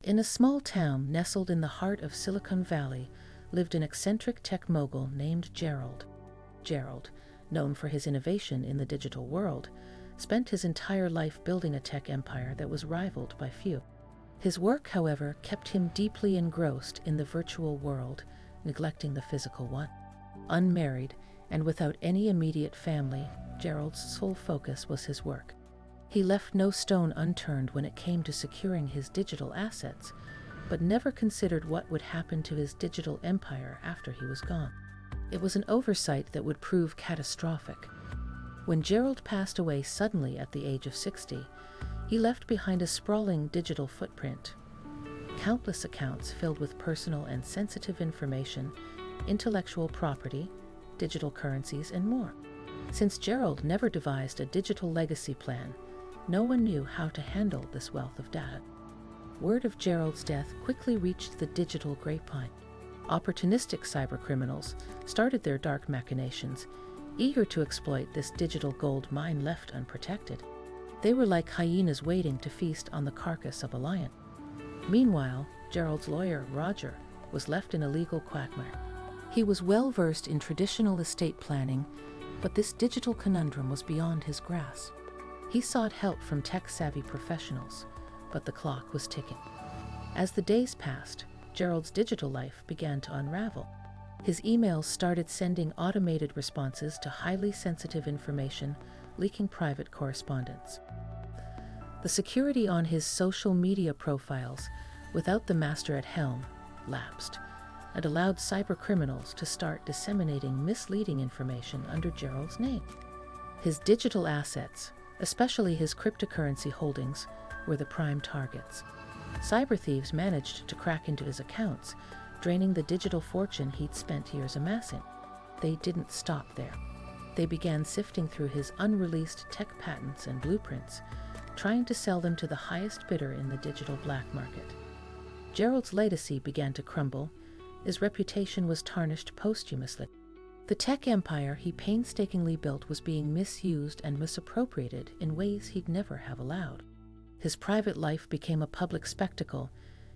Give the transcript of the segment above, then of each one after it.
In a small town nestled in the heart of Silicon Valley lived an eccentric tech mogul named Gerald. Gerald, known for his innovation in the digital world, spent his entire life building a tech empire that was rivaled by few. His work, however, kept him deeply engrossed in the virtual world, neglecting the physical one. Unmarried and without any immediate family, Gerald's sole focus was his work. He left no stone unturned when it came to securing his digital assets, but never considered what would happen to his digital empire after he was gone. It was an oversight that would prove catastrophic. When Gerald passed away suddenly at the age of 60, he left behind a sprawling digital footprint. Countless accounts filled with personal and sensitive information, intellectual property, digital currencies, and more. Since Gerald never devised a digital legacy plan, no one knew how to handle this wealth of data. Word of Gerald's death quickly reached the digital grapevine. Opportunistic cybercriminals started their dark machinations, eager to exploit this digital gold mine left unprotected. They were like hyenas waiting to feast on the carcass of a lion. Meanwhile, Gerald's lawyer, Roger, was left in a legal quagmire. He was well versed in traditional estate planning, but this digital conundrum was beyond his grasp. He sought help from tech-savvy professionals, but the clock was ticking. As the days passed, Gerald's digital life began to unravel. His emails started sending automated responses to highly sensitive information, leaking private correspondence. The security on his social media profiles, without the master at helm, lapsed, and allowed cybercriminals to start disseminating misleading information under Gerald's name. His digital assets, especially his cryptocurrency holdings, were the prime targets. Cyber thieves managed to crack into his accounts, draining the digital fortune he'd spent years amassing. They didn't stop there. They began sifting through his unreleased tech patents and blueprints, trying to sell them to the highest bidder in the digital black market. Gerald's legacy began to crumble. His reputation was tarnished posthumously. The tech empire he painstakingly built was being misused and misappropriated in ways he'd never have allowed. His private life became a public spectacle,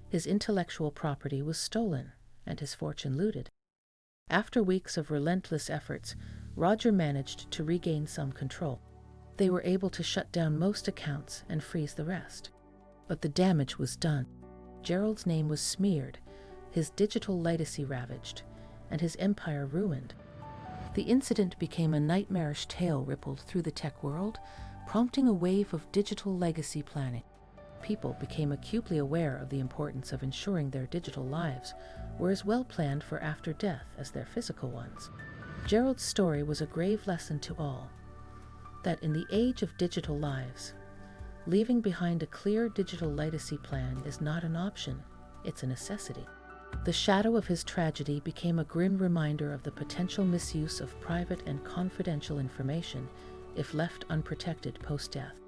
his intellectual property was stolen, and his fortune looted. After weeks of relentless efforts, Roger managed to regain some control. They were able to shut down most accounts and freeze the rest. But the damage was done. Gerald's name was smeared, his digital legacy ravaged, and his empire ruined. The incident became a nightmarish tale rippled through the tech world, prompting a wave of digital legacy planning. People became acutely aware of the importance of ensuring their digital lives were as well planned for after death as their physical ones. Gerald's story was a grave lesson to all, that in the age of digital lives, leaving behind a clear digital legacy plan is not an option, it's a necessity. The shadow of his tragedy became a grim reminder of the potential misuse of private and confidential information if left unprotected post-death.